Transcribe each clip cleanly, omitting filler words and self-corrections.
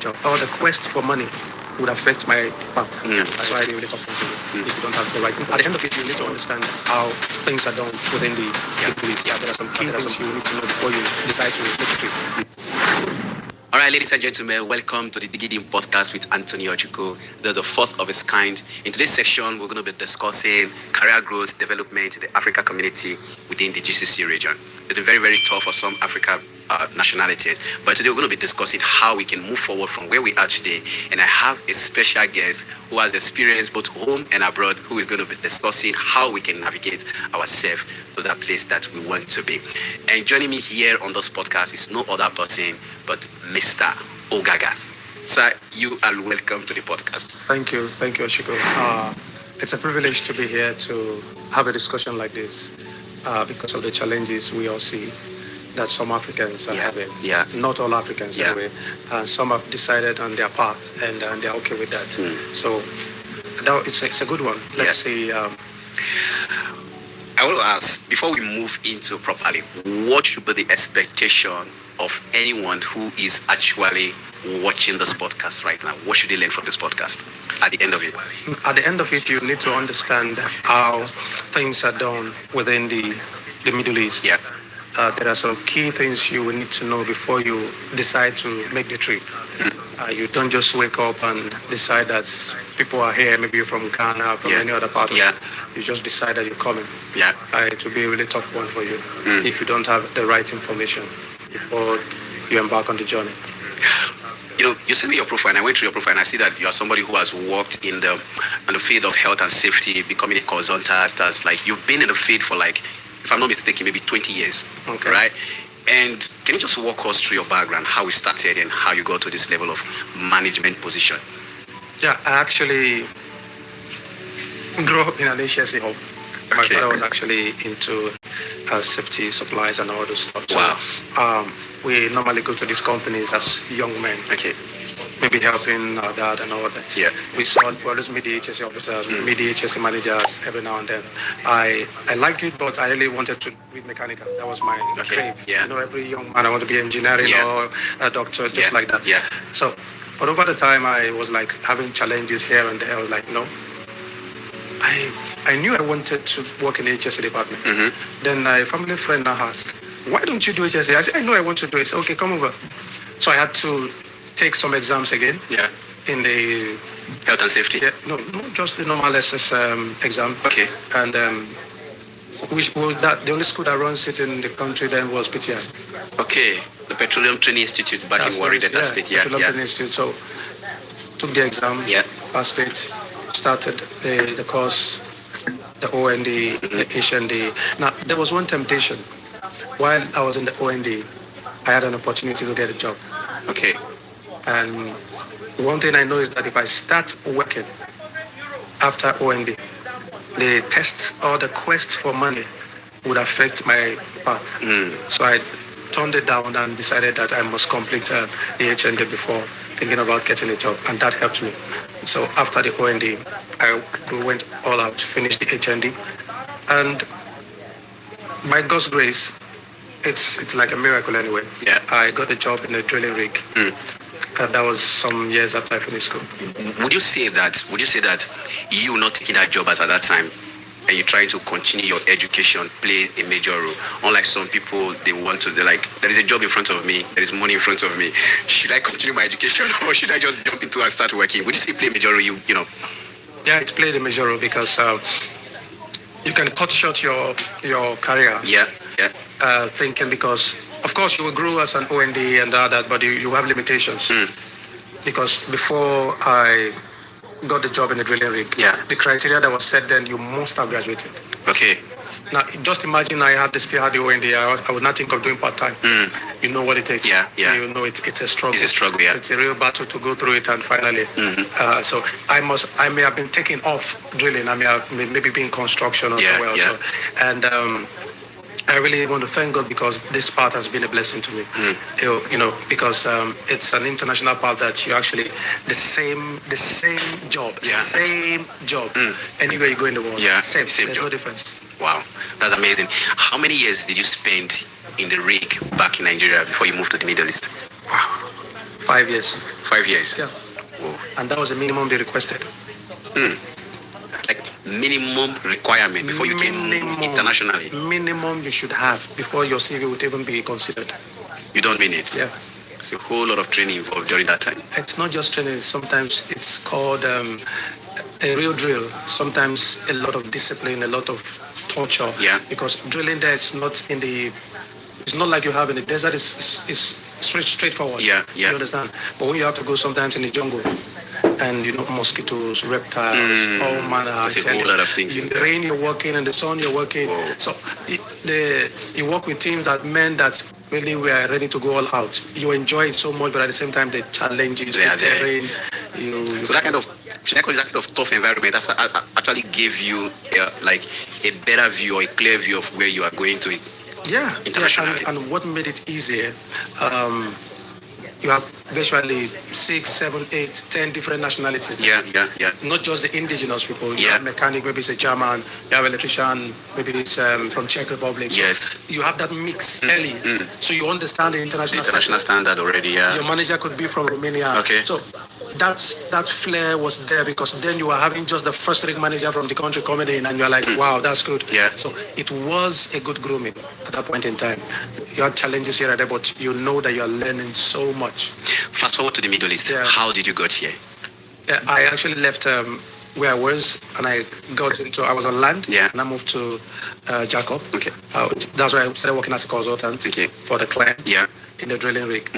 job or the quest for money would affect my path. That's why I really talk to you. If you don't have the right information. At the end of it, you need to understand how things are done within the police. There are some key things you need to know before you decide to make a trip. All right, ladies and gentlemen, welcome to the Digidim podcast with Anthony Ochuko. There's the first of its kind. In today's section, we're going to be discussing career growth, development in the Africa community within the GCC region. It's been very, very tough for some Africa nationalities, but today we're going to be discussing how we can move forward from where we are today. And I have a special guest who has experience both home and abroad, who is going to be discussing how we can navigate ourselves to that place that we want to be. And joining me here on this podcast is no other person but Mr. Ogaga. Sir, you are welcome to the podcast. Thank you, Ochuko. It's a privilege to be here to have a discussion like this because of the challenges we all see that some Africans are having. Not all Africans, anyway. Some have decided on their path and they're okay with that. So it's a good one. Let's see. I want to ask, before we move into properly, what should be the expectation of anyone who is actually watching this podcast right now? What should they learn from this podcast at the end of it? At the end of it, you need to understand how things are done within the Middle East. There are some key things you will need to know before you decide to make the trip. You don't just wake up and decide that people are here, maybe you're from Ghana, from any other part of it. You just decide that you're coming. It will be a really tough one for you if you don't have the right information before you embark on the journey. You know, you sent me your profile, and I went through your profile, and I see that you are somebody who has worked in the field of health and safety, becoming a consultant. That's like, you've been in the field for, like, if I'm not mistaken, maybe 20 years, right? And can you just walk us through your background, how you started and how you got to this level of management position? I actually grew up in an HSE home. My father was actually into safety supplies and all those stuff. So, we normally go to these companies as young men. Maybe helping our dad and all that. We always meet the HSE officers, we meet the HSE managers every now and then. I liked it, but I really wanted to be mechanical. That was my dream. You know, every young man, I want to be engineering or a doctor, just like that. So, but over the time, I was like having challenges here and there. I was like, no. I knew I wanted to work in the HSE department. Then a family friend now asked, why don't you do HSE? I said, I know I want to do it. Okay, come over. So I had to take some exams again. In the health and safety. No, just the normal SS exam. And the only school that runs it in the country then was PTI. The Petroleum Training Institute back in Warri, Delta State. Petroleum Training Institute. So took the exam. Passed it. Started the course, the OND, the HND. Now there was one temptation. While I was in the OND, I had an opportunity to get a job. And one thing I know is that if I start working after OND, the test or the quest for money would affect my path. So I turned it down and decided that I must complete the HND before thinking about getting a job, and that helped me. So after the OND, I went all out, finished the HND, and by God's grace, it's like a miracle anyway. I got a job in a drilling rig. That was some years after I finished school. Would you say that you not taking that job as at that time and you trying to continue your education play a major role? Unlike some people, they're like, there is a job in front of me, there is money in front of me. Should I continue my education or should I just jump into and start working? Would you say play a major role? You know? It played a major role because you can cut short your career. Thinking because, of course, you will grow as an OND and all that, but you have limitations. Because before I got the job in the drilling rig, the criteria that was set then, you must have graduated. Now, just imagine I still had the OND. I would not think of doing part-time. You know what it takes. You know it's a struggle. It's a struggle, It's a real battle to go through it, and finally. So I may have been taking off drilling. I may have maybe been construction or somewhere else. And I really want to thank God because this part has been a blessing to me. You know, because it's an international part that you actually the same job anywhere you go in the world. Same There's job. No difference. Wow, that's amazing. How many years did you spend in the rig back in Nigeria before you moved to the Middle East? Wow, 5 years. 5 years. Yeah. Whoa. And that was the minimum they requested. Like minimum requirement before you can move internationally. Minimum you should have before your CV would even be considered. You don't mean it? Yeah. There's a whole lot of training involved during that time. It's not just training. Sometimes it's called a real drill. Sometimes a lot of discipline, a lot of torture. Yeah. Because drilling there is not in the. It's not like you have in the desert. It's straightforward. Yeah, yeah. You understand? But when you have to go sometimes in the jungle, and mosquitoes, reptiles, all manner. There's a whole lot of things. In the rain you're working, in the sun you're working. Whoa. So you work with teams that men that really were ready to go all out. You enjoy it so much, but at the same time the challenges, the terrain. So that kind of tough environment actually gave you like a better view or a clear view of where you are going to. Yeah, internationally. And what made it easier, you have virtually 6, 7, 8, 10 different nationalities. Yeah. Not just the indigenous people. You Yeah. have mechanic, maybe it's a German. You have electrician, maybe it's from Czech Republic. So Yes. you have that mix early. So you understand the international Standard already, yeah. Your manager could be from Romania. Okay. So that flair was there because then you were having just the first rig manager from the country coming in and you're like, wow, that's good. Yeah. So it was a good grooming at that point in time. You had challenges here and there, but you know that you're learning so much. Fast forward to the Middle East. Yeah. How did you get here? I actually left where I was and I was on land. Yeah. And I moved to Jacob. Okay. That's why I started working as a consultant for the client. Yeah. In the drilling rig.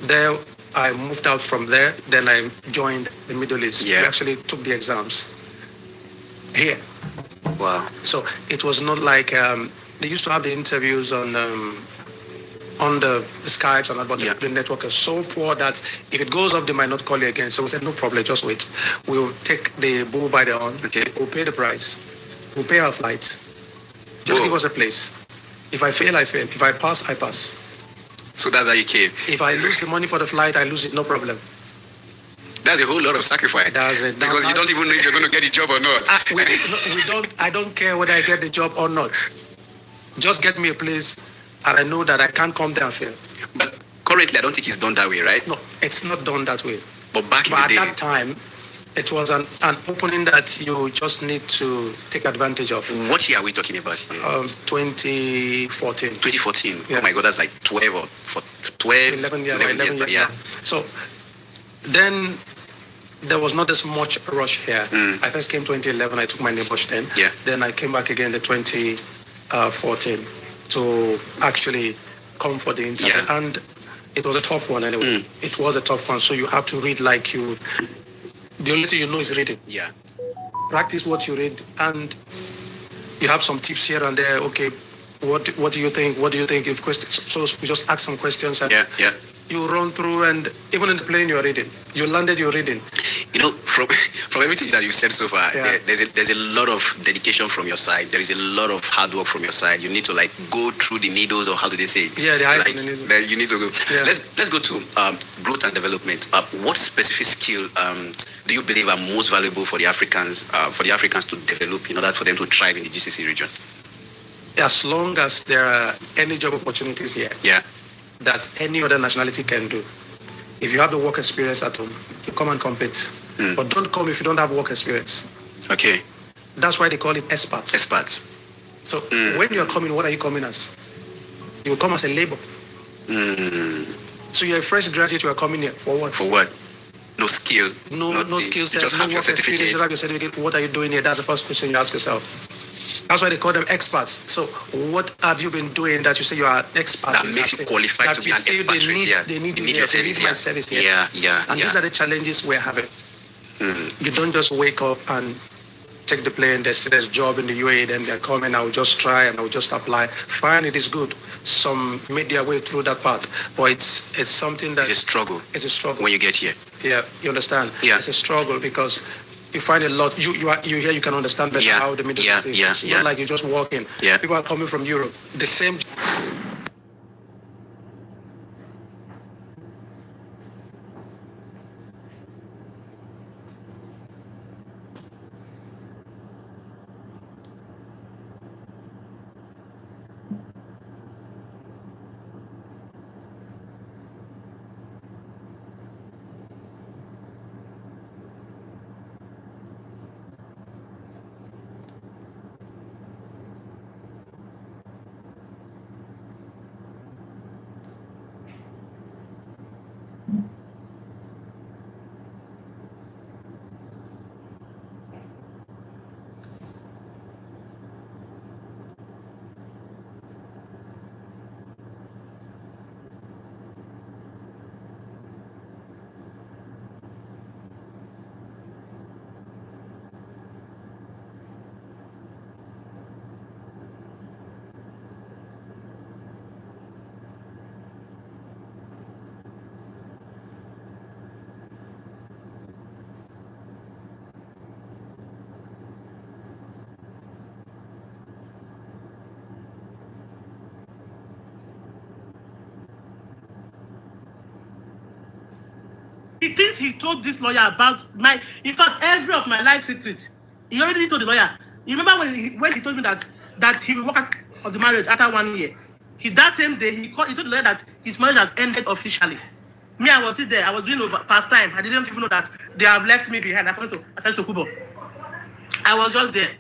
There I moved out from there. Then I joined the Middle East. Yeah. We actually took the exams here. Wow. So it was not like they used to have the interviews on the Skypes and all, but the network is so poor that if it goes off, they might not call you again. So we said, no problem, just wait. We'll take the bull by the horn. Okay. We'll pay the price. We'll pay our flight. Just give us a place. If I fail, I fail. If I pass, I pass. So that's how you came. If I lose the money for the flight, I lose it, no problem. That's a whole lot of sacrifice. That's it. Because you don't even know if you're going to get the job or not. I don't care whether I get the job or not. Just get me a place, and I know that I can't come there and fail. But currently, I don't think it's done that way, right? No, it's not done that way. But back in the At day, that time, it was an opening that you just need to take advantage of. What year are we talking about here? 2014. 2014. Yeah. Oh my God, that's like 12 or 12. 11 years. Yeah. So then there was not this much rush here. I first came 2011. I took my NIBOSH then. Yeah. Then I came back again in 2014 to actually come for the interview. Yeah. And it was a tough one anyway. It was a tough one. So you have to read like you. The only thing you know is reading. Yeah. Practice what you read, and you have some tips here and there. Okay, what do you think? What do you think? If questions, so we just ask some questions, and you run through, and even in the plane you're reading. You landed, you're reading. You know, from everything that you've said so far, there's a lot of dedication from your side. There is a lot of hard work from your side. You need to like go through the needles, or how do they say it? Yeah, you need to go. Yeah. Let's go to growth and development. What specific skill do you believe are most valuable for the Africans to develop in order for them to thrive in the GCC region? As long as there are any job opportunities here, that any other nationality can do. If you have the work experience at home, you come and compete. But don't come if you don't have work experience. Okay. That's why they call it expats. Expats. So when you're coming, what are you coming as? You come as a labor. So you're a fresh graduate, you are coming here for what? For what? No skill. No skills. You just have your certificate. You have your certificate. What are you doing here? That's the first question you ask yourself. That's why they call them expats. So what have you been doing that you say you are an expert? That makes you qualified to be an expert. They need your service. My service here. And these are the challenges we're having. You don't just wake up and take the plane, there's a job in the UAE, then they're coming, I'll just try and I'll just apply. Fine, it is good. Some made their way through that path. But it's something that... It's a struggle. It's a struggle. When you get here. Yeah, you understand? Yeah. It's a struggle because you find a lot, you here, you can understand better how the Middle East is. It's not like you just walk in. People are coming from Europe. The same... he thinks he told this lawyer about in fact, every of my life secret. He already told the lawyer. You remember when he told me that he will walk out of the marriage after 1 year? That same day, he told the lawyer that his marriage has ended officially. Me, I was still there. I was doing past time. I didn't even know that they have left me behind. I said to Kubo. I was just there.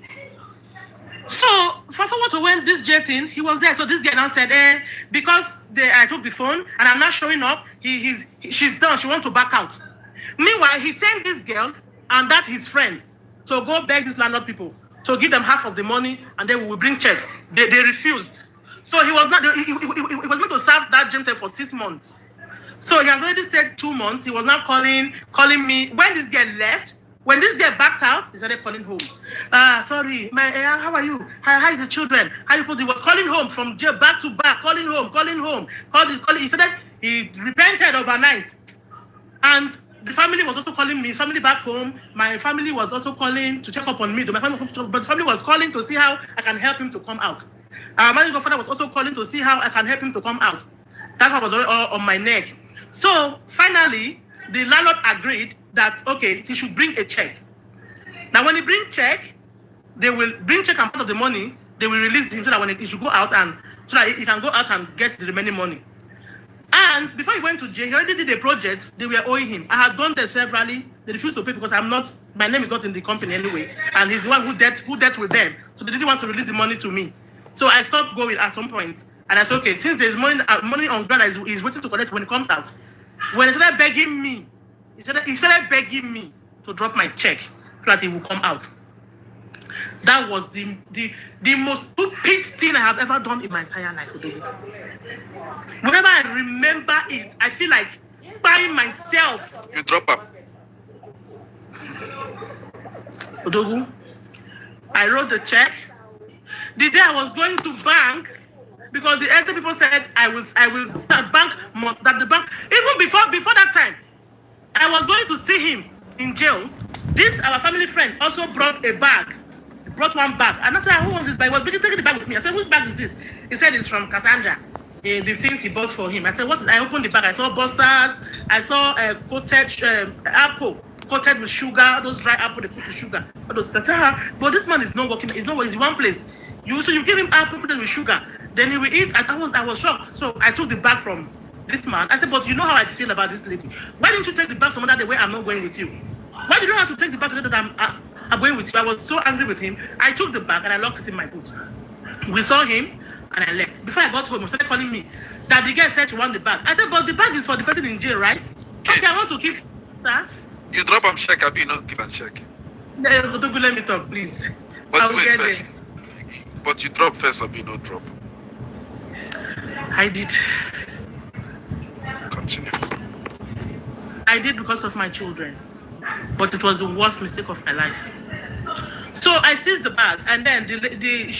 So, fast forward to when this J thing, he was there. So this guy now said, because I took the phone and I'm not showing up, she's done. She wants to back out. Meanwhile, he sent this girl and that his friend to go beg these landlord people to give them half of the money and then we will bring check. They refused. So he was meant to serve that J for 6 months. So he has already stayed 2 months. He was now calling me. When this girl left, when this girl backed out, he started calling home. Sorry, how are you? How is the children? How you put? He was calling home from jail back to back, calling home. He said he repented overnight, and the family was also calling me. His family back home. My family was also calling to check up on me. But the family was calling to see how I can help him to come out. My godfather was also calling to see how I can help him to come out. That one was already all on my neck. So finally, the landlord agreed that, okay, he should bring a check. Now, when he brings check, they will bring check and part of the money, they will release him so that when he should go out so that he can go out and get the remaining money. And before he went to jail, he already did a project they were owing him. I had gone there severally. They refused to pay because my name is not in the company anyway. And he's the one who dealt with them. So they didn't want to release the money to me. So I stopped going at some point. And I said, okay, since there's money on ground, he's waiting to collect when it comes out. When he started begging me, he started begging me to drop my check so that he will come out. That was the most stupid thing I have ever done in my entire life. Whenever I remember it, I feel like by myself. You drop up. Odogu, I wrote the check. The day I was going to bank, because the estate people said I will start bank, that the bank, even before that time, I was going to see him in jail. Our family friend also brought a bag. He brought one bag. And I said, who wants this bag? He was taking the bag with me. I said, whose bag is this? He said, it's from Cassandra. The things he bought for him. I said, what is it? I opened the bag. I saw busters. I saw coated apple, coated with sugar. Those dry apple, they put with sugar. But this man is not working. He's in one place. So you give him apple coated with sugar. Then he will eat. And I was shocked. So I took the bag from this man. I said, but you know how I feel about this lady. Why didn't you take the bag some other way? I'm not going with you. Why did you have to take the bag today that I'm going with you? I was so angry with him. I took the bag and I locked it in my boot. We saw him and I left. Before I got home, he started calling me that the girl said she wanted the bag. I said, but the bag is for the person in jail, right? Okay, I want to keep, sir. You drop and check, I'll be not give and check. Let me talk, please. But wait first. But you drop first, I'll be no drop. I did. Continue. I did because of my children. But it was the worst mistake of my life. So I seized the bag, and then the lady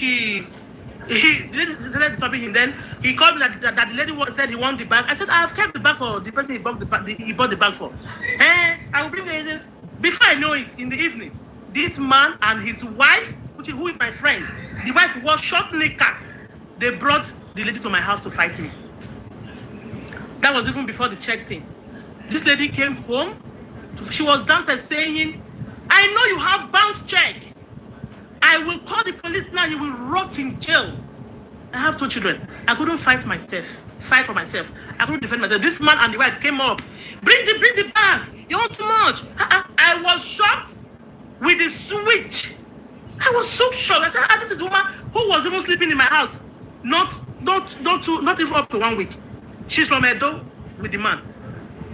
started disturbing him. Then he called me that the lady said he wanted the bag. I said, I have kept the bag for the person he bought the bag for. I will bring it. Before I know it, in the evening, this man and his wife, who is my friend, the wife was short knicker. They brought the lady to my house to fight me. That was even before the check thing. This lady came home. She was downstairs saying, I know you have bounce check. I will call the police now. You will rot in jail. I have 2 children. I couldn't fight for myself. I couldn't defend myself. This man and the wife came up. Bring the bag. You want too much. I was shocked with the switch. I was so shocked. I said, this is the woman who was even sleeping in my house. Not even up to 1 week. She's from Edo with the man.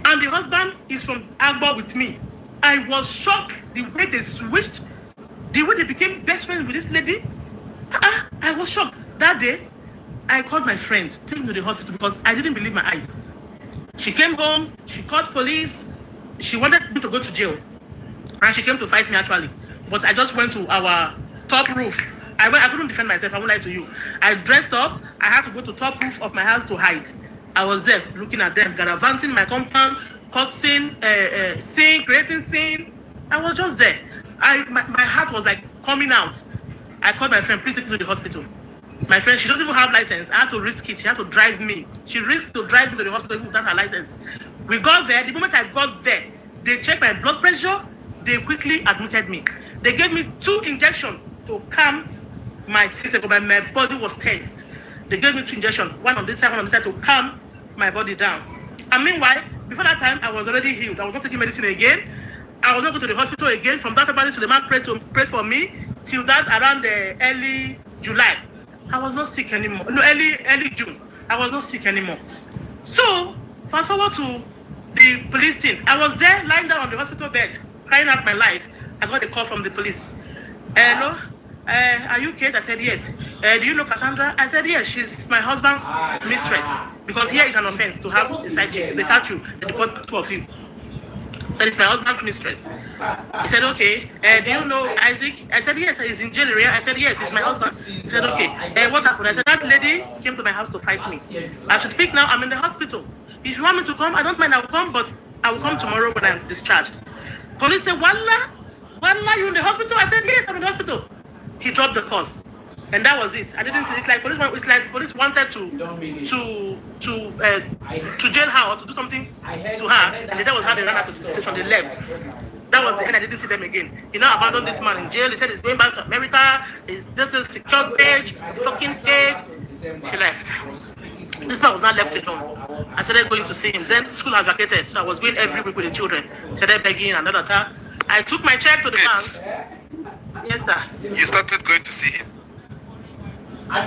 And the husband is from Agbo with me. I was shocked the way they switched, the way they became best friends with this lady. I was shocked. That day, I called my friend, take me to the hospital because I didn't believe my eyes. She came home, she called police, she wanted me to go to jail. And she came to fight me actually. But I just went to our top roof. I couldn't defend myself, I won't lie to you. I dressed up, I had to go to top roof of my house to hide. I was there looking at them, gallivanting my compound, causing scene, creating scene. I was just there. My heart was like coming out. I called my friend, please take me to the hospital. My friend, she doesn't even have license. I had to risk it. She had to drive me. She risked to drive me to the hospital without her license. We got there. The moment I got there, They checked my blood pressure. They quickly admitted me. They gave me 2 injections to calm my system, but my body was tensed. They gave me 2 injections, one on this side, one on this side, to calm my body down. And meanwhile, before that time, I was already healed. I was not taking medicine again. I was not going to the hospital again. From that February, so the man prayed for me till that around the early July. I was not sick anymore. No, early June. I was not sick anymore. So, fast forward to the police team. I was there lying down on the hospital bed, crying out my life. I got a call from the police. Hello? Are you Kate? I said, yes. Do you know Cassandra? I said, yes. She's my husband's mistress. Because here is an offense to have a side chick. They catch you. They deport 2 of you. So it's my husband's mistress. He said, okay. Do you know Isaac? I said, yes. He's in jail area. I said, yes. He's my husband. He said, okay. What happened? I said, that lady came to my house to fight me. As we speak now, I'm in the hospital. If you want me to come, I don't mind. I will come, but I will come tomorrow when I'm discharged. Police said, Wallah, you in the hospital? I said, yes, I'm in the hospital. He dropped the call, and that was it. I didn't see. It's like police wanted to jail her or to do something to her, and that was how they ran out of the station. They left. That was the end. I didn't see them again. He now abandoned this man in jail. He said he's going back to America. He's just a secure cage, fucking cage. She left. This man was not left alone. I started going to see him. Then school has vacated, so I was going every week with the children. Started begging and that. I took my check to the bank. Yes, sir. You started going to see him? I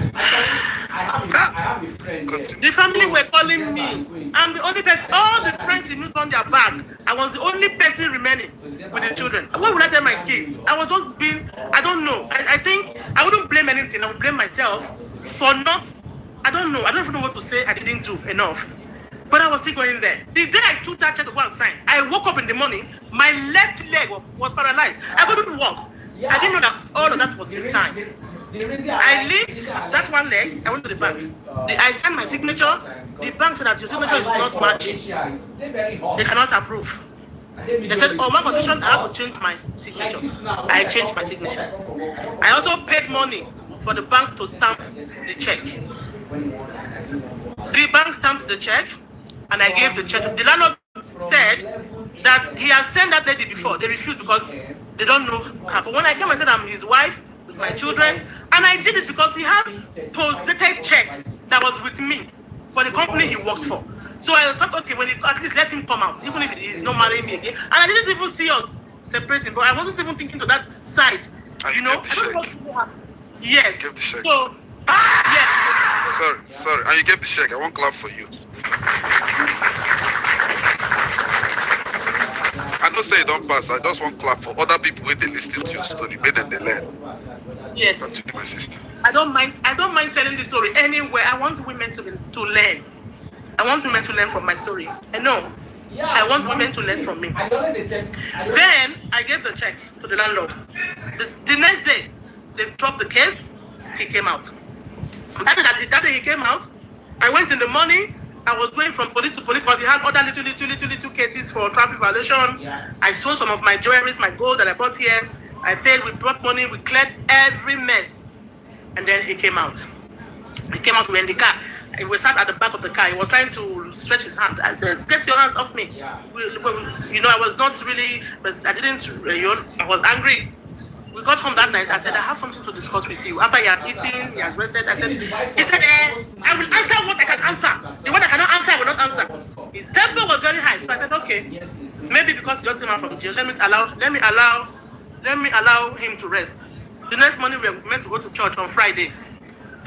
have a friend. The family were calling me. I'm the only person. All the friends he moved on their back. I was the only person remaining with the children. What would I tell my kids? I was just being, I don't know. I think I wouldn't blame anything. I would blame myself for not, I don't know. I don't even know what to say. I didn't do enough. But I was still going there. The day I took that check to go and sign, I woke up in the morning. My left leg was paralyzed. I couldn't walk. I didn't know that all of that was a sign. I lift that one leg. I went to the bank. I signed my signature. The bank said that your signature is not matching. They cannot approve. They said, oh, one condition, I have to change my signature. I changed my signature. I also paid money for the bank to stamp the check. The bank stamped the check, and I gave the check. The landlord said that he has sent that lady before. They refused because they don't know her. But when I came, I said I'm his wife with my children, and I did it because he had post-dated checks that was with me for the company he worked for. So I thought, okay, when at least let him come out, even if he's not marrying me again. And I didn't even see us separating, but I wasn't even thinking to that side. You know, I don't know what. Yes. You gave the check. So, yes. Sorry. And you gave the check. I won't clap for you. I don't say you don't pass. I just won't clap for other people when they listen to your story. Make them they learn. Yes. Continue, my sister. I don't mind telling the story anywhere. I want women to learn. I want women to learn from my story. I want women to learn from me. Then I gave the check to the landlord. The next day, they dropped the case. He came out. That day he came out. I went in the morning. I was going from police to police because he had other little cases for traffic violation. Yeah. I sold some of my jewelry, my gold that I bought here. I paid, we brought money, we cleared every mess. And then he came out. He came out, we were in the car. We sat at the back of the car. He was trying to stretch his hand. I said, get your hands off me. Yeah. I was not really, I was angry. We got home that night. I said, I have something to discuss with you. After he has eaten, he has rested, he said, I will answer what I can answer. The one I cannot answer, I will not answer. His temper was very high. So I said, okay, maybe because he just came out from jail, let me allow him to rest. The next morning, we were meant to go to church on Friday.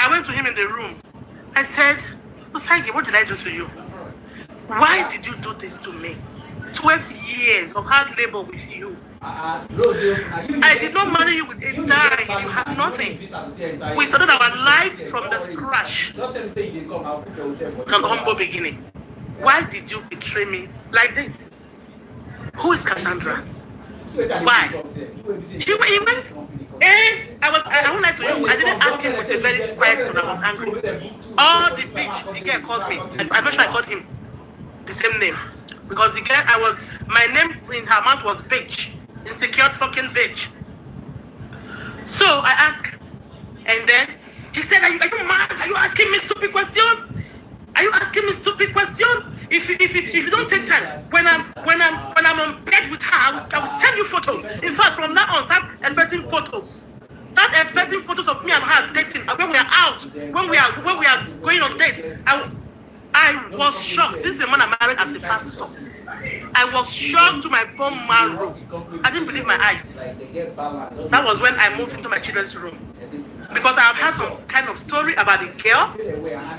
I went to him in the room. I said, Osage, what did I do to you? Why did you do this to me? 12 years of hard labor with you. I did not marry you with a dime. You had nothing. We started our life from the scratch. From humble beginning. Why did you betray me like this? Who is Cassandra? Why? He went. I won't lie to you. I didn't ask him with a very quiet tone. I was angry. All the bitch, the girl called me. I'm not sure I called him the same name. Because the girl, my name in her mouth was bitch. Insecure fucking bitch. So I asked, and then he said, are you mad? Are you asking me stupid question? Are you asking me stupid question? If you don't take time, when I'm on bed expecting photos. Start expecting photos of me and her dating. When we are out, when we are going on date. I was shocked. This is a man I married as a pastor. I was shocked to my bone marrow. I didn't believe my eyes. That was when I moved into my children's room. Because I have had some kind of story about the girl.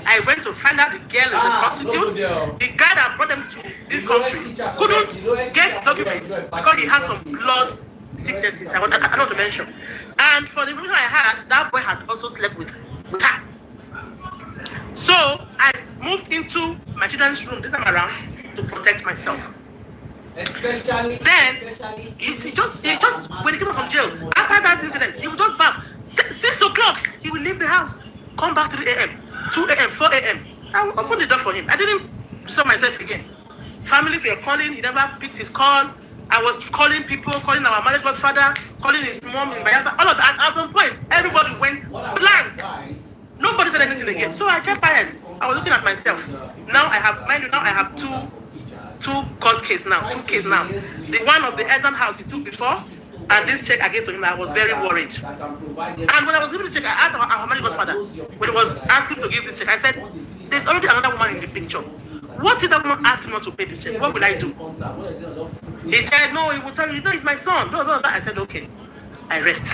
I went to find out the girl is a prostitute. The guy that brought them to this country couldn't get documents because he had some blood sicknesses. I don't want to mention. And for the information I had, that boy had also slept with her. So I moved into my children's room this time around to protect myself. Then he just when he came out from jail, after that incident, he would just bath. 6 o'clock, he would leave the house, come back 3 a.m., 2 a.m., 4 a.m. I would open the door for him. I didn't disturb myself again. Families were calling, he never picked his call. I was calling people, calling our marriage godfather, calling his mom, his my all of that. At some point, everybody went blank. Nobody said anything again. So I kept quiet. I was looking at myself. Now I have two court cases now. The one of the Esan house he took before, and this check I gave to him, I was very worried. And when I was giving the check, I asked our marriage godfather, when he was asking to give this check, I said, there's already another woman in the picture. What if that woman asked him not to pay this check? What will I do? He said, no, he will tell you, no, it's my son. Blah, blah, blah. I said, okay. I rest.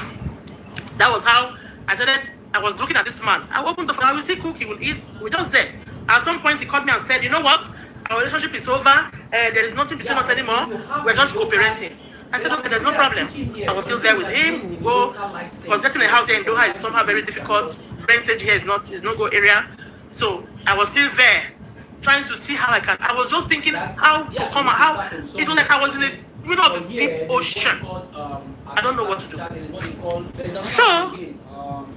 That was how I said it. I was looking at this man. I opened the phone. I will see cook. He will eat. We're just there. At some point, he called me and said, you know what? Our relationship is over. There is nothing between us anymore. We're just cooperating. I said, okay, there's no problem. I was still there with him. Because getting a house here in Doha is somehow very difficult. Rentage here is not go area. So I was still there, trying to see how I can. I was just thinking how to come out. How it was like I was in the middle of the deep ocean. I don't know what to do. So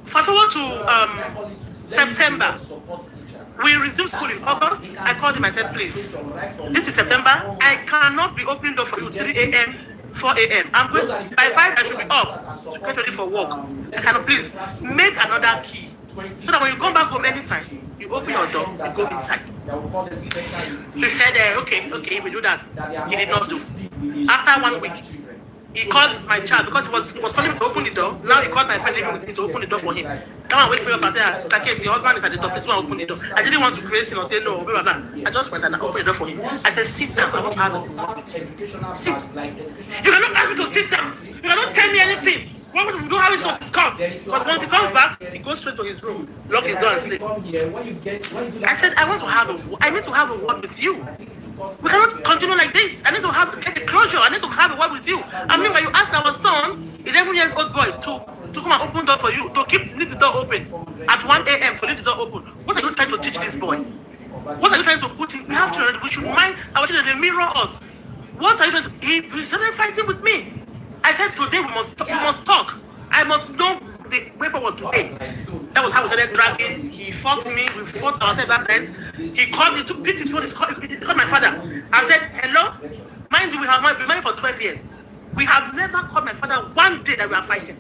fast forward to September. We resumed school in August. I called him. I said, please, this is September. I cannot be opening door for you 3 a.m., 4 a.m. I'm going by 5. I should be up to get ready for work. I cannot please make another key so that when you come back home anytime, you open your door, you go inside. He said, okay, we do that. He did not do. After 1 week, he called my child because he was calling me to open the door. Now he called my friend living with me to open the door for him. Come and wake me up and say, Sister Kate, your husband is at the door. Please go and open the door. I didn't want to crazy him or say no, blah, blah, blah. I just went and opened the door for him. I said, sit down. I want to have a word with you. Sit. You cannot ask me to sit down. You cannot tell me anything. We don't have it to discuss. Because once he comes back, he goes straight to his room, lock his door and sleep. I said, I need to have a word with you. We cannot continue like this. I need to get the closure. I need to have a word with you. I mean, when you ask our son, 11 years old boy, to come and open door for you, to leave the door open at 1 a.m. to leave the door open. What are you trying to teach this boy? What are you trying to put in? We have children. We should mind our children. They mirror us. What are you trying to? He started fighting with me. I said, today we must talk. I must know the way forward today. That was how we started dragging. He fought me. We fought ourselves that night. He called me to pick his phone. He called my father. I said, hello? Mind you, we have been married for 12 years. We have never called my father one day that we are fighting.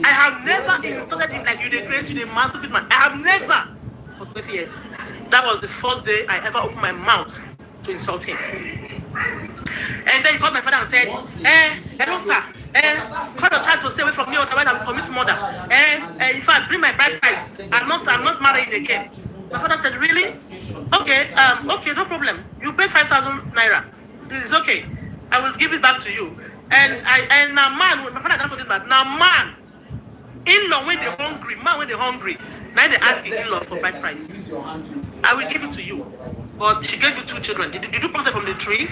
I have never insulted him like you the crazy, you the man, stupid man. I have never for 12 years. That was the first day I ever opened my mouth to insult him. And then he called my father and said, hello sir, call your child to stay away from me, otherwise I will commit murder. In fact, bring my bride price. I'm not marrying again. My father said, really? Okay, no problem. You pay 5,000 naira. It's okay. I will give it back to you. And now man, my father told him that now man, in-law when they're hungry, now they're asking in-law for bride price. I will give it to you. But she gave you 2 children. Did you pluck them from the tree?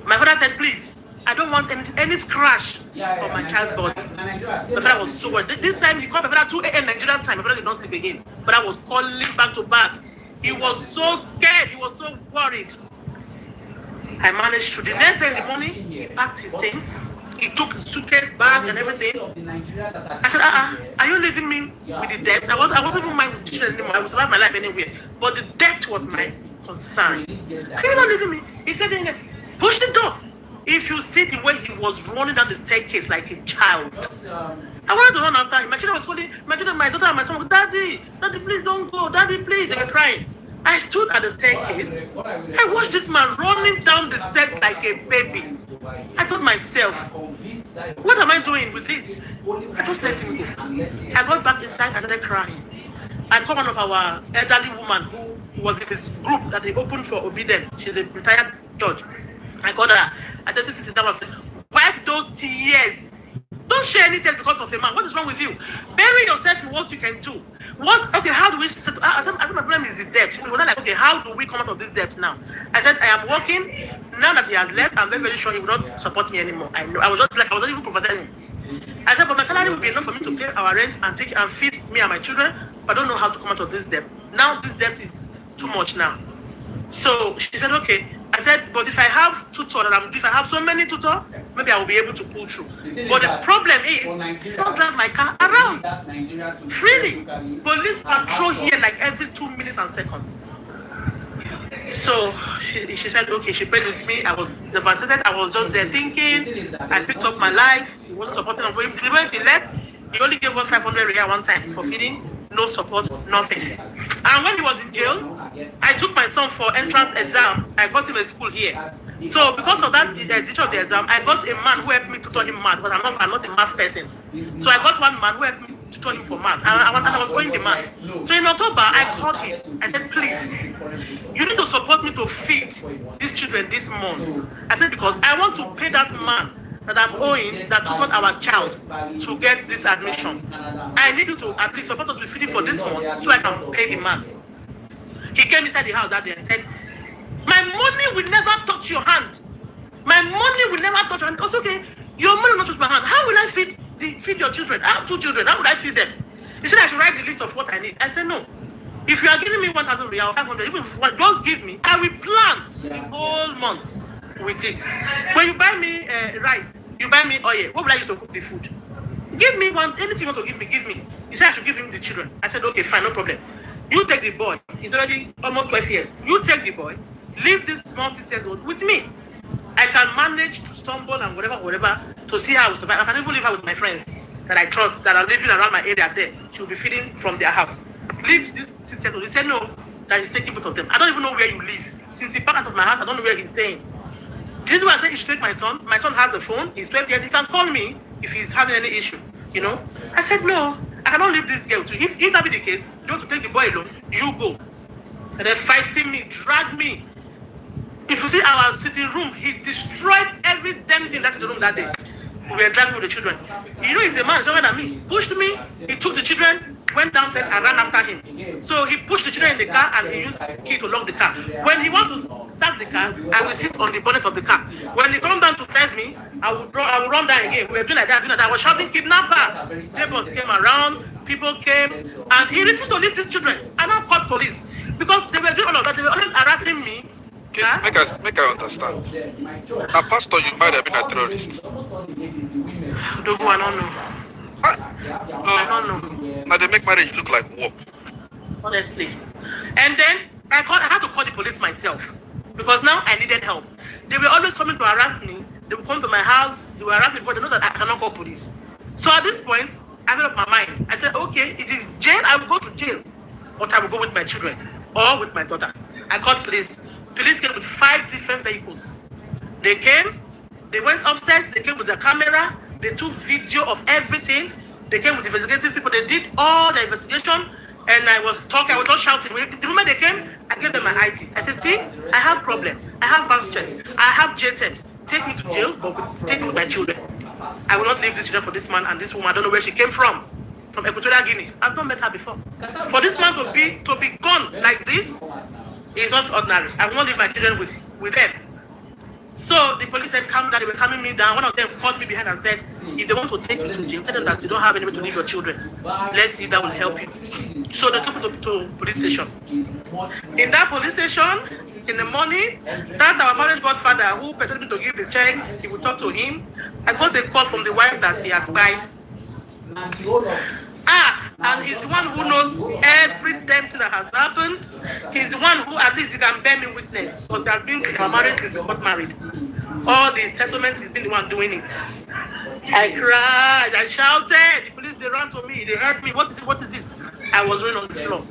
My father said, please, I don't want any scratch on my child's body. My father was so worried. This time he called my father 2 a.m. Nigerian time. My father did not sleep again. My father was calling back to back. He was so scared. He was so worried. I managed to. The next day in the morning, he packed his things. He took his suitcase, bag, and everything. I said, are you leaving me with the debt? I wasn't even mind with children anymore. I would survive my life anywhere. But the debt was my concern. Are you not leaving me? He said, push the door. If you see the way he was running down the staircase like a child, I wanted to run after him. My children was calling, my daughter and my son, Daddy, please don't go. Daddy, please. They were crying. I stood at the staircase. I watched this man running down the stairs like a baby. I told myself, what am I doing with this? I just let him go. I got back inside, I started crying. I called one of our elderly woman who was in this group that they opened for Obedient. She's a retired judge. I called her. I said, sit down. I said, wipe those tears. Don't share any tears because of a man. What is wrong with you? Bury yourself in what you can do. Okay, how do we settle? I said, my problem is the debt. She was like, okay, how do we come out of this debt now? I said, I am working. Now that he has left, I'm very, very sure he will not support me anymore. I know. I was not even prophesying. I said, but my salary will be enough for me to pay our rent and feed me and my children. But I don't know how to come out of this debt. Now this debt is too much now. So she said, okay. I said, but if I have if I have so many tutors, maybe I will be able to pull through. But the problem is, I don't drive my car around freely. Police patrol here like every 2 minutes and seconds. So she said, okay, she prayed with me. I was devastated. I was just there thinking. I picked up my life. He wasn't supporting us. When he left, he only gave us 500 riyal one time for feeding. No support, nothing. And when he was in jail, I took my son for entrance exam. I got him a school here. So because of that, the teacher of the exam, I got a man who helped me tutor him math, because I'm not a math person. So I got one man who helped me tutor him for math, and I was going the man. So in October, I called him. I said, please, you need to support me to feed these children this month. I said, because I want to pay that man that I'm owing that tutored our child to get this admission. I need you to at least support us with feeding for this month so I can pay the man. He came inside the house that day and said, my money will never touch your hand. My money will never touch your hand. I was okay, your money will not touch my hand. How will I feed your children? I have 2 children. How would I feed them? He said I should write the list of what I need. I said no. If you are giving me 1,000 riyal, 500, even if you just give me, I will plan the whole month with it. When you buy me rice, you buy me oil, what will I use to cook the food? Give me anything you want to give me, give me. He said I should give him the children. I said, okay, fine, no problem. You take the boy. He's already almost 12 years. You take the boy. Leave this small 6 years old with me. I can manage to stumble and whatever, to see how I will survive. I can even live her with my friends that I trust, that are living around my area there. She will be feeding from their house. Leave this 6 years old. He said no, that he's taking both of them. I don't even know where you live. Since he packed out of my house, I don't know where he's staying. This is why I said you should take my son. My son has a phone. He's 12 years. He can call me if he's having any issue, you know. I said, no, I cannot leave this girl too. If that be the case, you want to take the boy alone, you go. And they're fighting me, drag me. If you see our sitting room, he destroyed every damn thing that's in the room that day. We were dragging with the children. You know, he's a man, he's younger than me. Pushed me, he took the children, went downstairs and ran after him. So he pushed the children in the car and he used the key to lock the car. When he wants to start the car, I will sit on the bonnet of the car. When he comes down to test me, I will run down again. We were doing like that. I was shouting kidnapper. Neighbors came around, people came, and he refused to leave these children. And I called police because they were doing all of that. They were always harassing me. Kids, make I understand. A pastor, you might have been a terrorist. I don't know. I don't know. Now they make marriage look like war. Honestly. And then I had to call the police myself because now I needed help. They were always coming to harass me. They would come to my house, they would harass me because they know that I cannot call police. So at this point, I made up my mind. I said, okay, it is jail, I will go to jail. But I will go with my children or with my daughter. I called police. Police came with 5 different vehicles. They came, they went upstairs, they came with the camera, they took video of everything. They came with investigative people, they did all the investigation, and I was talking, I was just shouting. The moment they came, I gave them my ID. I said, see, I have problem. I have bounce check. I have jail terms. Take me to jail, but take me with my children. I will not leave this children for this man and this woman. I don't know where she came from Equatorial Guinea. I've not met her before. For this man to be gone like this, is not ordinary. I will not leave my children with them. So the police said, come down. They were calming me down. One of them called me behind and said, if they want to take you to jail, tell them that you don't have anywhere to leave your children. Let's see if that will help you. So they took me to police station. In that police station, in the morning, that our marriage godfather who persuaded me to give the check, he would talk to him. I got a call from the wife that he has died. And he's the one who knows every damn thing that has happened. He's the one who at least he can bear me witness because he has been in our marriage since we got married. All the settlements, he's been the one doing it. I cried, I shouted. The police, they ran to me, they heard me. What is it? I was rolling on the floor.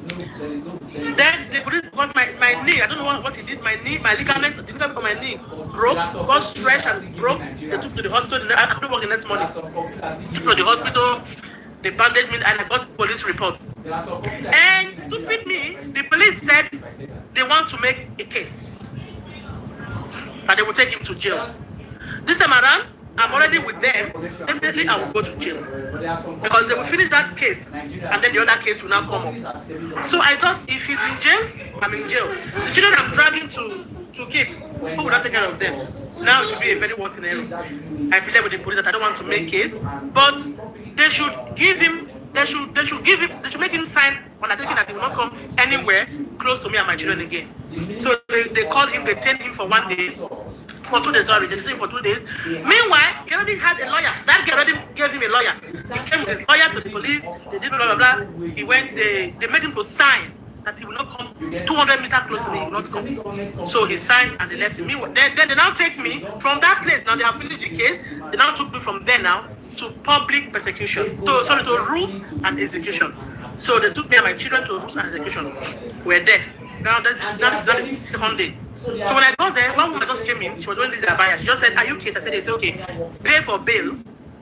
Then the police, because my knee, I don't know what he did, my knee, my ligament, the ligament of my knee broke, got stretched and broke. They took me to the hospital. I couldn't work the next morning. Took me to the hospital, they bandaged me, and I got police reports. And stupid me, the police said they want to make a case. And they will take him to jail. This time around, I'm already with them. Definitely, I will go to jail because they will finish that case, and then the other case will now come up. So I thought, if he's in jail, I'm in jail. The children I'm dragging to keep, who will not take care of them? Now it should be a very worse scenario. I pleaded with the police that I don't want to make case, but they should give him. They should make him sign on undertaking that he will not come anywhere close to me and my children again. So they called him, they detained him for 1 day. For 2 days, sorry, they detained him for 2 days. Meanwhile, he already had a lawyer. That guy already gave him a lawyer. He came with his lawyer to the police. They did blah blah blah. He went. They made him to sign that he will not come 200 meters close to me. He will not come. So he signed and they left him. Then they now take me from that place. Now they have finished the case. They now took me from there now to public persecution. To rules and execution. So they took me and my children to rules and execution. We're there. Now this is the second day. So when I got there, one woman just came in. She was doing this abaya. She just said, "Are you okay?" I said, "They said okay. Pay for bail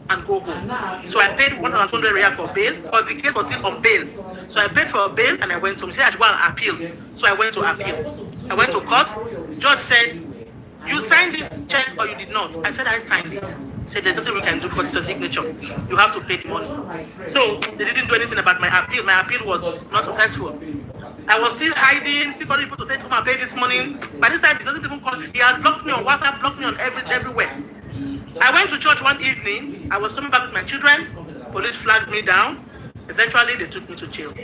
and go home." So I paid 1,200 riyal for bail because the case was still on bail. So I paid for bail and I went home. She said I should go and appeal. So I went to appeal. I went to court. Judge said, "You signed this check or you did not?" I said, "I signed it." He said, "There's nothing we can do because it's a signature. You have to pay the money." So they didn't do anything about my appeal. My appeal was not successful. I was still hiding, still calling people to take home and pay this money. By this time, he doesn't even call. He has blocked me on WhatsApp, blocked me on everywhere. I went to church one evening. I was coming back with my children. Police flagged me down. Eventually, they took me to jail.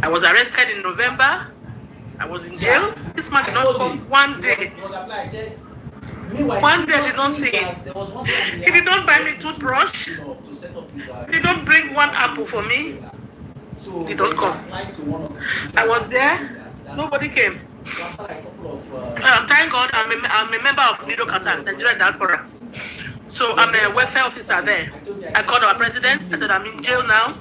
I was arrested in November. I was in jail. This man did not come 1 day. 1 day, did not see it. He did not buy me toothbrush. He did not bring one apple for me. He don't come. I was there. Nobody came. Thank God, I'm a member of Nido Qatar, Nigerian diaspora. So I'm a welfare officer there. I called our president. I said, "I'm in jail now."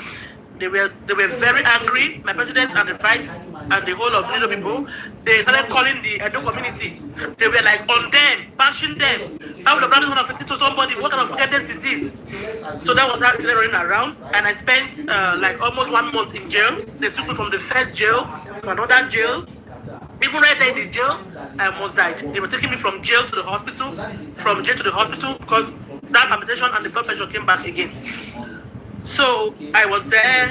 They were very angry. My president and the vice and the whole of Nido people. They started calling the Edo community. They were like on them, bashing them. How would the brothers want to fit to somebody? What kind of wickedness is this? So that was how it running around. And I spent like almost 1 month in jail. They took me from the first jail to another jail. Even right there in the jail, I almost died. They were taking me from jail to the hospital, from jail to the hospital, because that palpitation and the blood pressure came back again. So I was there,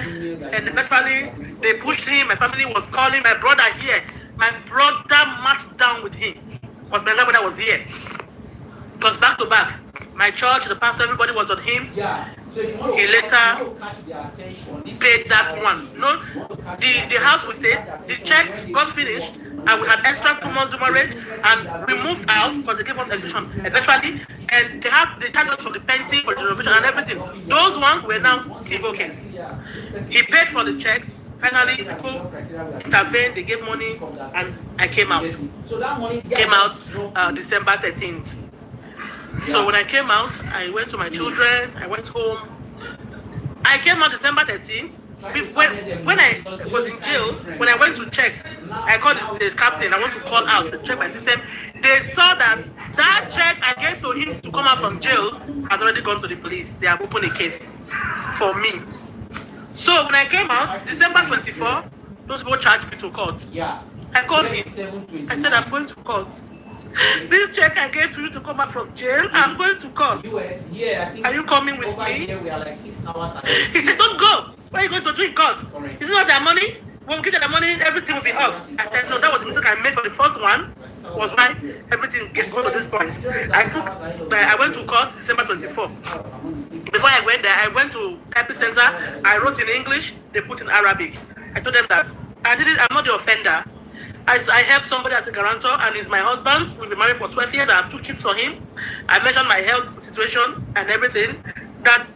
and eventually they pushed him. My family was calling my brother here. My brother marched down with him because my brother was here. Because back to back, my church, the pastor, everybody was on him. He later paid that one. No, the house we stayed, the check got finished, and we had extra 2 months to marriage, and we moved out because they gave us eviction eventually, and they charged us for the painting, for the renovation, and everything. Those ones were now civil case. He paid for the checks. Finally, people intervened, they gave money, and I came out. Came out December 13th. So when I came out, I went to my children, I went home. I came out December 13th. When I was in jail, when I went to check, I called the captain, I want to call out to check my system. They saw that check I gave to him to come out from jail has already gone to the police. They have opened a case for me. So when I came out, December 24, those people charged me to court. I called him. I said, "I'm going to court. This check I gave you to come out from jail, I'm going to court. Are you coming with me?" He said, "Don't go. What are you going to do in court? Is it not their money? When we give them the money, everything will be off." I said, "No, that was the mistake I made for the first one. Was why everything got to this point." I went to court December 24. Before I went there, I went to typing center. I wrote in English. They put in Arabic. I told them that I'm not the offender. I helped somebody as a guarantor, and he's my husband. We've been married for 12 years. I have 2 kids for him. I mentioned my health situation and everything. That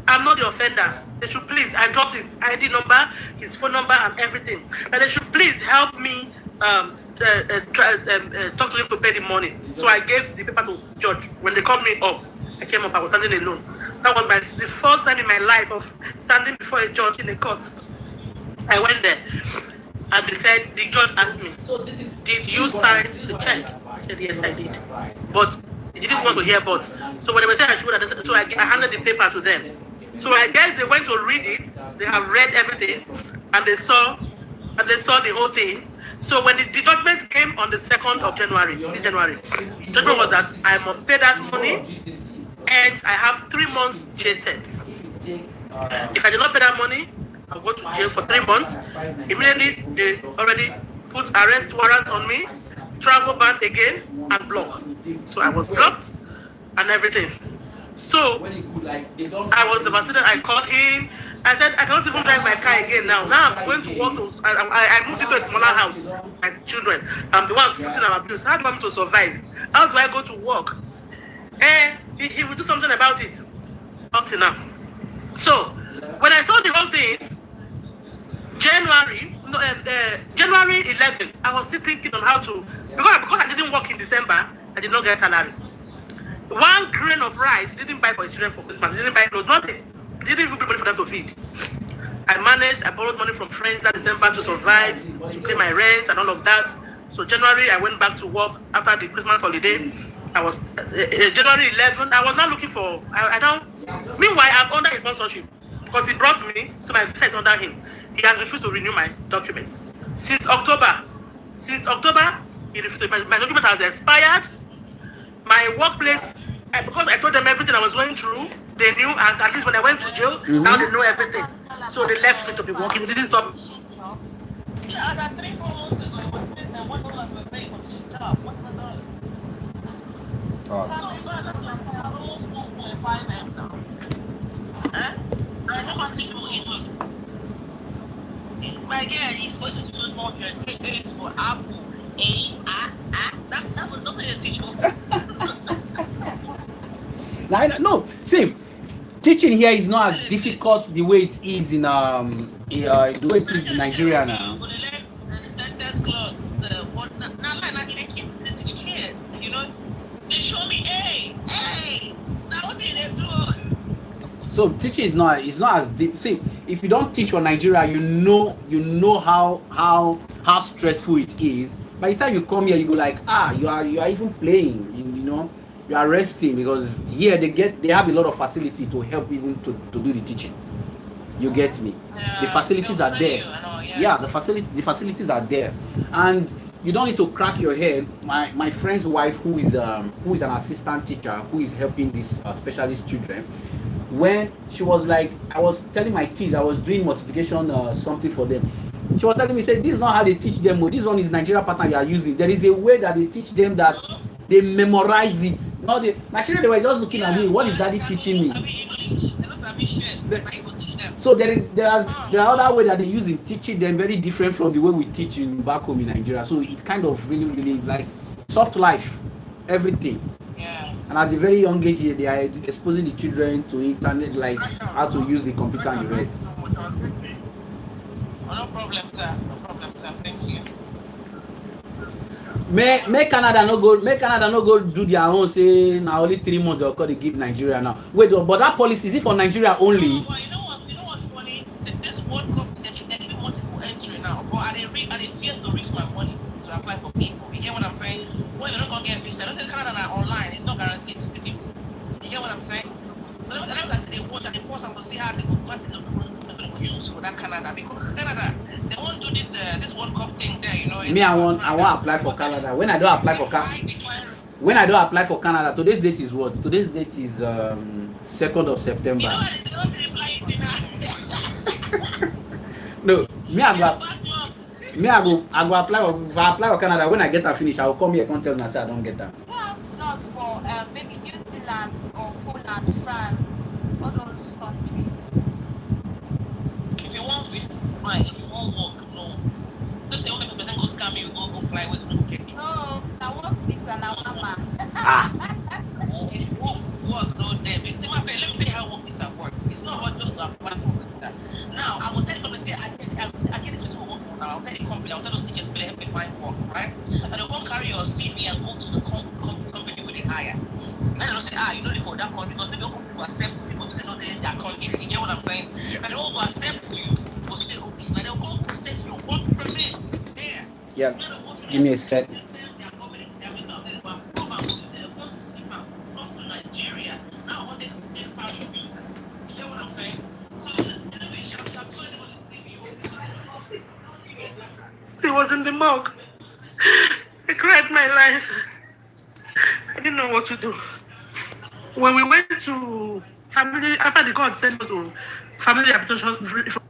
I'm not the offender. They should please, I dropped his ID number, his phone number, and everything. But they should please help me talk to him to pay the money. So I gave the paper to judge. When they called me up, I came up. I was standing alone. That was the first time in my life of standing before a judge in a court. I went there. And they said, the judge asked me, So this is. did you sign the check? I said, yes, I did. But he didn't want to hear but. So when they were saying I should, so I handed the paper to them. So I guess they went to read it. They have read everything, and they saw the whole thing. So when the judgment came on the 2nd of January, the judgment was that I must pay that money, and I have 3 months jail terms. If I did not pay that money, I'll go to jail for 3 months. Immediately, they already put arrest warrant on me, travel ban again, and block. So I was blocked and everything. So I was devastated. I called him. I said, I cannot even drive my car again now. Now I'm going to work. I moved into a smaller house, my children. I'm the one footing our bills. How do I want to survive? How do I go to work? And he will do something about it. Up to now. So when I saw the whole thing, January 11, I was still thinking on how to, because I didn't work in December, I did not get salary. 1 grain of rice, he didn't buy for his children for Christmas. He didn't buy clothes, nothing. He didn't even pay money for them to feed. I borrowed money from friends that December to survive, to pay my rent and all of that. So January, I went back to work after the Christmas holiday. I was, January 11, I was not looking for, meanwhile, I'm under his sponsorship. Because he brought me, so my visa is under him. He has refused to renew my documents. Since October, he refused to, my document has expired. My workplace, because I told them everything I was going through, they knew, and at least when I went to jail, now they know everything. So they left me to be working. They didn't stop. Yeah, I got 3-4 months ago, I was spending $1 per day for a job. What's the dollars? How many dollars? I'm like, I'm almost 4.5 now. Huh? I know what people even. But yeah, he's supposed to do small things for Apple. That was nothing to teach you. No, see, teaching here is not as difficult the way it is in the way it is in Nigeria now. So teaching is not as deep. See, if you don't teach for Nigeria, you know how stressful it is. By the time you come here, you go like, you are even playing, you know, you are resting, because here they have a lot of facility to help even to do the teaching. You get me? The facilities are there. The facilities are there, and you don't need to crack your head. My friend's wife, who is an assistant teacher, who is helping these specialist children, when she was like, I was telling my kids, I was doing multiplication something for them. She was telling me, say, this is not how they teach them. This one is Nigeria pattern you are using. There is a way that they teach them that they memorize it. Not my children, they were just looking at me. What is daddy teaching me? So there are other way that they use in teaching them, very different from the way we teach in back home in Nigeria. So it kind of really like soft life, everything. Yeah. And at a very young age, they are exposing the children to internet, like how to use the computer and the rest. No problem, sir. Thank you. Make Canada no go do their own, say now only 3 months they'll call they give Nigeria now. Wait, but that policy is it for Nigeria only? Well, you know what's funny? This World Cup, they're giving multiple entry now, but I didn't fear to reach my money to apply for people. You get what I'm saying? Well, you're not gonna get visa. I don't say Canada now online. It's not guaranteed 50-50. You get what I'm saying? So I say they watch and they post and go see how they go pass it use for that Canada, because Canada they won't do this World Cup thing there, you know. Me, I want apply for Canada. When I don't apply for Canada, today's date is what? Today's date is 2nd of September. You know what? They don't reply it. No, I go apply for, if I apply for Canada, when I get her finished, I will come here and tell them I don't get her. Not for maybe New Zealand or Poland, France, all those countries. If you want visit, fine. If you want work, no. Let's say only person go scam you, go fly with no get. No, I work visa now, mama. If you want work, no there. But see, my friend, let me tell you how work visa work. It's not about just to apply for visa. Now, I will tell you company, say, I get this person who work for now. I'll tell the company, I'll tell those agents, help me find work, right? And they'll go carry your CV and go to the company where they hire. And they'll say, you know, for that country, because maybe people who accept people who say no, they're in their country. You get what I'm saying? And they all go accept you, will say, okay, and they'll go process your work permit. Yeah. Give me a sec. He was in the morgue. I cried my life. I didn't know what to do. When we went to family, after the court sent us to family rehabilitation